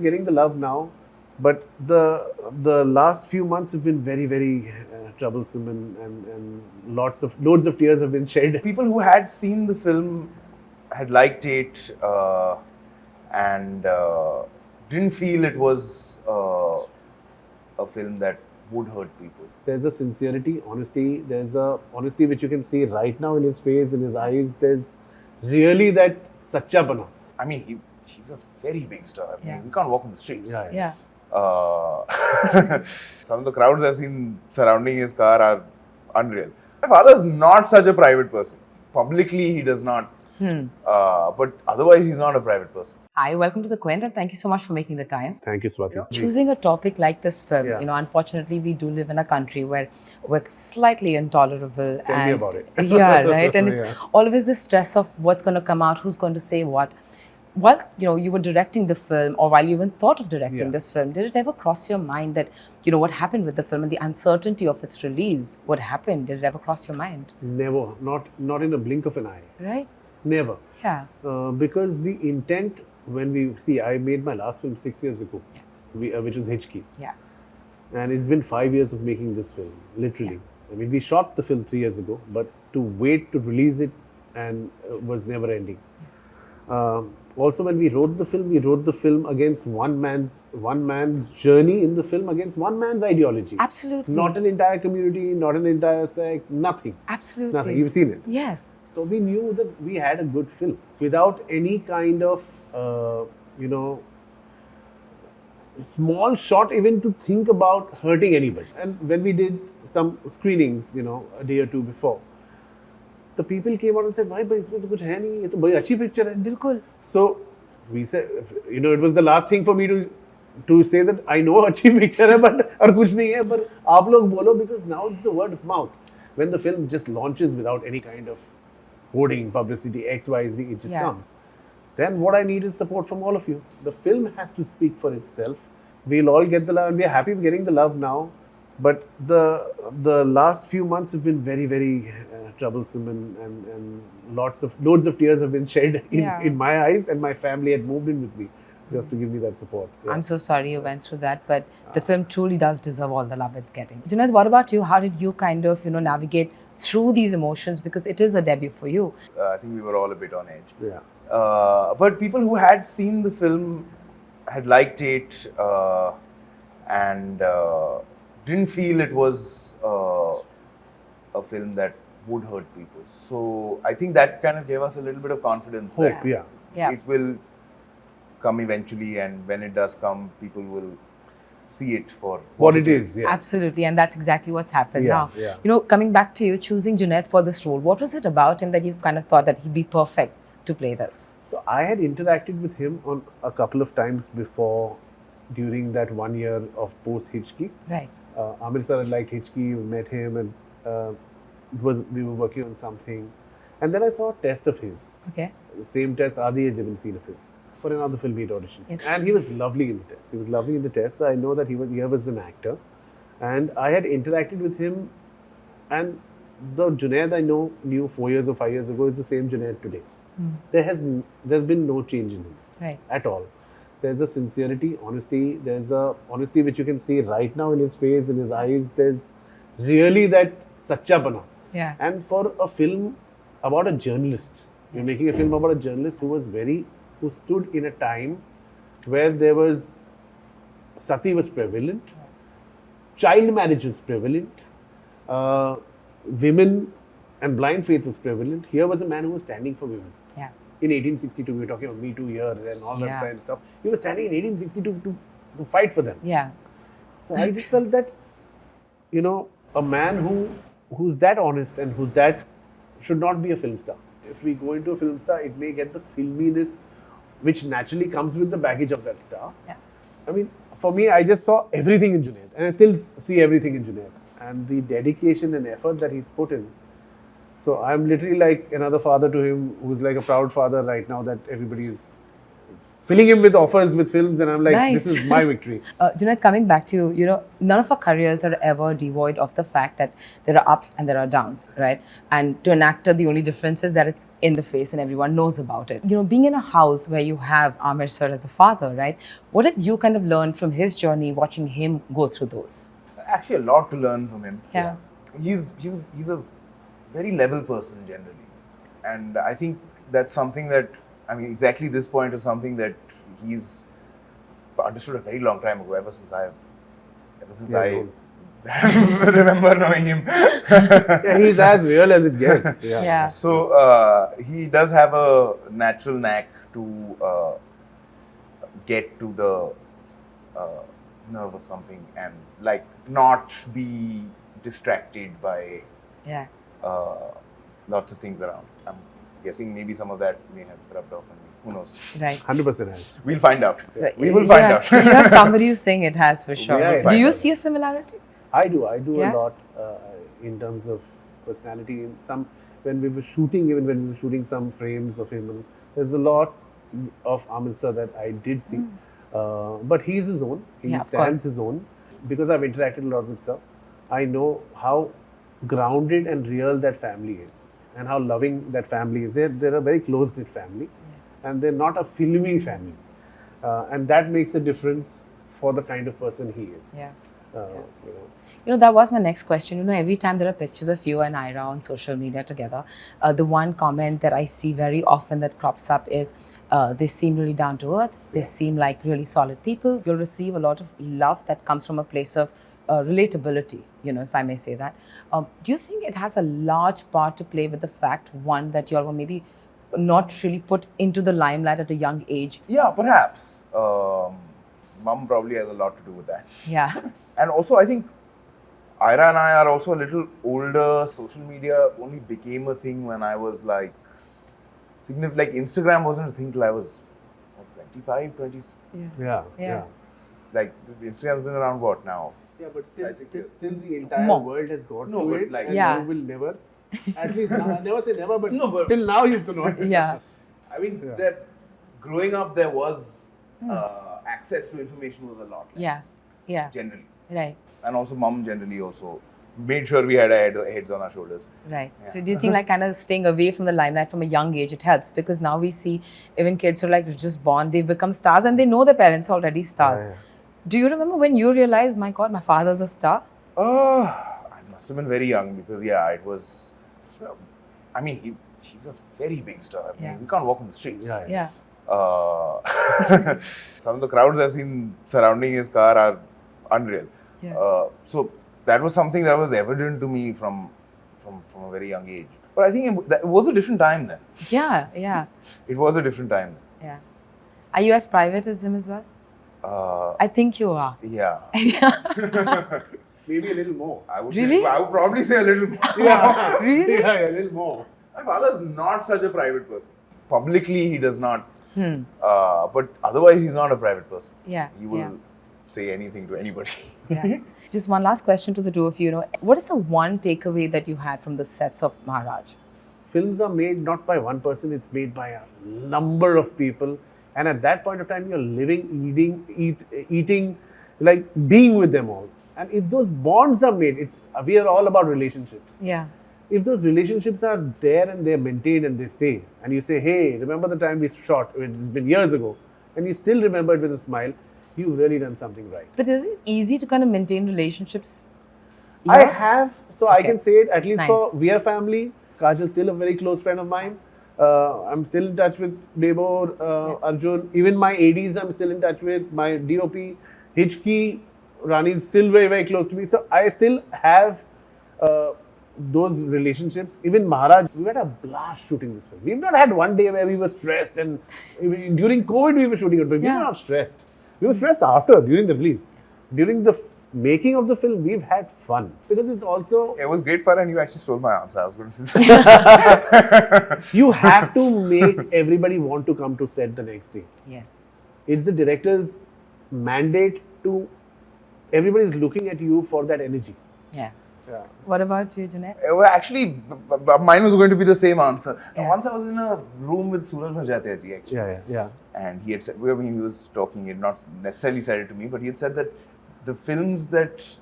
getting the love now, but the last few months have been very, very troublesome, and loads of tears have been shed. People who had seen the film had liked it and didn't feel it was a film that would hurt people. There's a sincerity, honesty. There's a honesty which you can see right now in his face, in his eyes. There's really that sachapana. I mean, he's a very big star. I mean, Yeah. we can't walk on the streets. Yeah. Some of the crowds I've seen surrounding his car are unreal. My father's not such a private person. Publicly, he does not. But otherwise, he's not a private person. Hi, welcome to the Quint, and thank you so much for making the time. Thank you, Swati. Choosing a topic like this film, Yeah. Unfortunately, we do live in a country where we're slightly intolerable. Tell me about it. Yeah, right. And it's Yeah. always the stress of what's going to come out, who's going to say what. While you were directing the film, or while you even thought of directing Yeah. this film, did it ever cross your mind that what happened with the film and the uncertainty of its release? What happened? Did it ever cross your mind? Never, not in a blink of an eye. Right? Never. Yeah. Because the intent, when I made my last film 6 years ago, which was Hitchki. Yeah. And it's been 5 years of making this film, literally. I mean, we shot the film 3 years ago, but to wait to release it and was never ending. Also, when we wrote the film against one man's journey in the film, against one man's ideology. Absolutely. Not an entire community, not an entire sect, nothing. Absolutely. Nothing. You've seen it. Yes. So we knew that we had a good film without any kind of, small shot even to think about hurting anybody. And when we did some screenings, a day or two before, the people came out and said, "Bhai, isme to kuch hai nahi, ye to badi achhi picture hai." Bilkul. So we said, it was the last thing for me to say that I know achhi picture hai, but aur kuch nahi hai, but aap log bolo, because now it's the word of mouth. When the film just launches without any kind of hoarding, publicity, X, Y, Z, it just comes. Then what I need is support from all of you. The film has to speak for itself. We'll all get the love, and we're happy with getting the love now. But the last few months have been very, very troublesome, and loads of tears have been shed in my eyes, and my family had moved in with me just to give me that support. Yeah. I'm so sorry you went through that, but the film truly does deserve all the love it's getting. Junaid, what about you? How did you kind of, navigate through these emotions, because it is a debut for you? I think we were all a bit on edge. Yeah. But people who had seen the film had liked it and didn't feel it was a film that would hurt people. So I think that kind of gave us a little bit of confidence. Hope, that Yeah. it will come eventually, and when it does come, people will see it for What it is. Yeah. Absolutely, and that's exactly what's happened Yeah, now. yeah. Coming back to you, choosing Junaid for this role, what was it about him that you kind of thought that he'd be perfect to play this? So I had interacted with him on a couple of times before, during that 1 year of post Hitchki. Right. Aamir sir had liked Hitchki, we met him, and we were working on something. And then I saw a test of his. Okay. The same test Adi had even seen of his for another film he'd auditioned. Yes. And he was lovely in the test. So I know that he was an actor. And I had interacted with him, and the Junaid I knew 4 years or 5 years ago is the same Junaid today. There's been no change in him. Right. At all. There's a sincerity, honesty. There's a honesty which you can see right now in his face, in his eyes. There's really that sachapana. Yeah. And for a film about a journalist, you're making a film about a journalist who stood in a time where there was sati was prevalent, child marriage was prevalent, women and blind faith was prevalent. Here was a man who was standing for women. Yeah. In 1862, we were talking about Me Too year and all that Yeah. kind of stuff. He was standing in 1862 to fight for them. Yeah. So I just felt that, a man who's that honest and who's that should not be a film star. If we go into a film star, it may get the filminess which naturally comes with the baggage of that star. Yeah. I mean, for me, I just saw everything in Junaid, and I still see everything in Junaid, and the dedication and effort that he's put in. So I'm literally like another father to him, who's like a proud father right now, that everybody is filling him with offers with films, and I'm like, Nice. this is my victory. Junaid, coming back to you, none of our careers are ever devoid of the fact that there are ups and there are downs, right? And to an actor, the only difference is that it's in the face and everyone knows about it. Being in a house where you have Aamir sir as a father, right? What have you kind of learned from his journey, watching him go through those? Actually, a lot to learn from him. Yeah. He's a very level person generally, and I think that's something that, I mean, exactly this point is something that he's understood a very long time ago. Ever since I remember knowing him. Yeah, he's as real as it gets. Yeah. So he does have a natural knack to get to the nerve of something and like not be distracted by Yeah. lots of things around. I'm guessing maybe some of that may have rubbed off on me. Who knows? Right. 100% has. We'll find out. Right. We will find out. You have somebody who's saying it has for sure. Yeah, Do you yeah. see a similarity? I do a Yeah? lot in terms of personality. When we were shooting some frames of him, there's a lot of Aamir sir that I did see. But he's his own. He Yeah, of stands course. his own. Because I've interacted a lot with sir, I know how grounded and real that family is, and how loving that family is. They're a very close-knit family, and they're not a filmy family, and that makes a difference for the kind of person he is. Yeah. You know. That was my next question. Every time there are pictures of you and Ira on social media together, the one comment that I see very often that crops up is, they seem really down to earth. They seem like really solid people. You'll receive a lot of love that comes from a place of relatability, if I may say that. Do you think it has a large part to play with the fact, one, that you all were maybe not really put into the limelight at a young age? Yeah, perhaps. Mum probably has a lot to do with that. Yeah. And also, I think Ira and I are also a little older. Social media only became a thing when I was like, like Instagram wasn't a thing till I was 25, 20. Yeah. Like Instagram's been around what now? Yeah, but 5, 6 years. still the entire More. world has got No, to but it, like- and Yeah. you will never. At least now, I never say never, but, No, but- till now you've to know. Yeah. I mean, Yeah. growing up, there was access to information was a lot less. Yeah. Yeah. Generally. Right. And also, mum generally also made sure we had our heads on our shoulders. Right. Yeah. So do you think like kind of staying away from the limelight from a young age, it helps? Because now we see even kids who are like just born, they've become stars and they know their parents are already stars. Yeah. Do you remember when you realized, my God, my father's a star? I must have been very young because, it was. I mean, he's a very big star. I mean, Yeah. we can't walk on the streets. Yeah. Yeah. Some of the crowds I've seen surrounding his car are unreal. Yeah. So that was something that was evident to me from a very young age. But I think it was a different time then. Yeah. Yeah. It was a different time then. Yeah. Are you as private as him as well? I think you are. Yeah. Maybe a little more. I would Really? say, I would probably say a little more. Yeah. Really? Yeah, a little more. My father's not such a private person. Publicly, he does not. But otherwise, he's not a private person. Yeah. He will say anything to anybody. Yeah. Just one last question to the two of you. What is the one takeaway that you had from the sets of Maharaj? Films are made not by one person, it's made by a number of people. And at that point of time, you're living, eating, like being with them all. And if those bonds are made, we are all about relationships. Yeah. If those relationships are there and they're maintained and they stay, and you say, hey, remember the time we shot, it's been years ago, and you still remember it with a smile, you've really done something right. But is it easy to kind of maintain relationships? I have, so I Okay. can say it, at It's least nice. for We Are Family. Kajal's still a very close friend of mine. I'm still in touch with Debo, Arjun. Even my ADs I'm still in touch with. My DOP, Hichki, Rani is still very, very close to me. So I still have those relationships. Even Maharaj, we had a blast shooting this film. We've not had one day where we were stressed, and during COVID we were shooting it, but we Yeah. were not stressed. We were stressed after, during the release. During the making of the film, we've had fun. Because it's also, It was great fun, and you actually stole my answer. I was going to say this. you have to make everybody want to come to set the next day. Yes. It's the director's mandate to, everybody's looking at you for that energy. Yeah. Yeah. What about you, Junaid? Well, actually, mine was going to be the same answer. Yeah. Once I was in a room with Suraj Bharjatya ji, actually. Yeah. And he had said, when he was talking, he had not necessarily said it to me, but he had said that the films that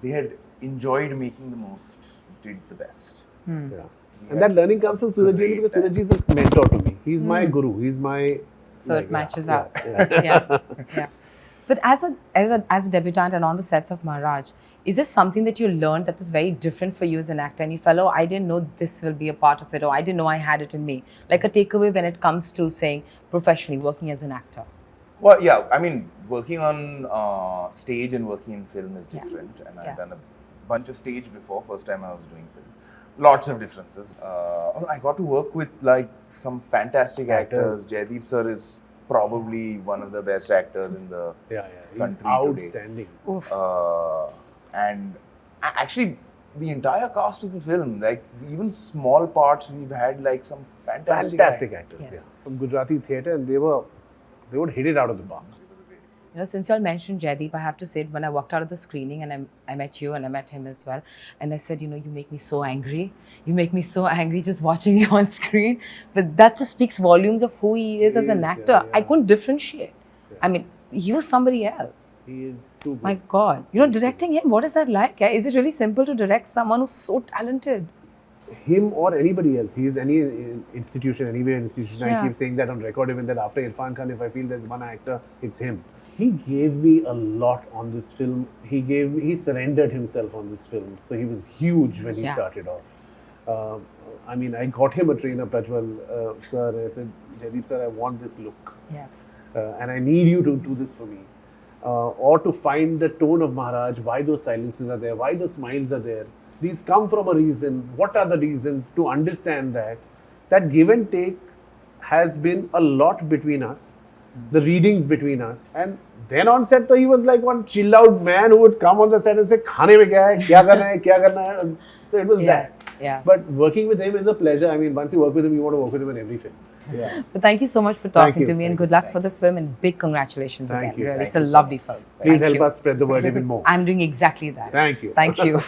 they had enjoyed making the most did the best. Yeah. And that learning comes from Surajji because Surajji is a mentor to me. He's my guru. He's my. So it matches yeah, up. Yeah. Yeah. But as a debutant and on the sets of Maharaj, is there something that you learned that was very different for you as an actor? And you felt, oh, I didn't know this will be a part of it, or I didn't know I had it in me. Like a takeaway when it comes to saying professionally working as an actor. Well, yeah, I mean, working on stage and working in film is different. And I've done a bunch of stage before. First time I was doing film. Lots of differences. I got to work with like some fantastic actors. Jaideep sir is probably one of the best actors in the country outstanding. today. And actually, the entire cast of the film, like even small parts, we've had like some fantastic actors. Yes. Yeah. From Gujarati theatre, and they would hit it out of the park. You know, since you all mentioned Jaideep, I have to say, when I walked out of the screening and I met you and I met him as well, and I said, you know, you make me so angry. You make me so angry just watching you on screen. But that just speaks volumes of who he is as an actor. Yeah. I couldn't differentiate. Yeah. I mean, he was somebody else. He is too good. My God. You know, directing him, what is that like? Is it really simple to direct someone who's so talented? Him or anybody else. He is any institution, anywhere institution. Yeah. I keep saying that on record, even that after Irfan Khan, if I feel there's one actor, it's him. He gave me a lot on this film. He surrendered himself on this film. So he was huge when he started off. I mean, I got him a trainer, Prajwal sir. I said, Jaideep sir, I want this look. Yeah. And I need you to do this for me. Or to find the tone of Maharaj, why those silences are there, why the smiles are there. These come from a reason. What are the reasons? To understand that give and take has been a lot between us, the readings between us. And then on set, he was like one chill out man who would come on the set and say, "Khane mein kya hai? Kya karna hai? Kya karna hai?" So it was that. Yeah. But working with him is a pleasure. I mean, once you work with him, you want to work with him in every film. Yeah. But thank you so much for talking to me, and good luck for the film, and big congratulations again. Thank you. Really, Thank it's a you so lovely much. film. Please help us spread the word even more. I'm doing exactly that. Thank you. Thank you.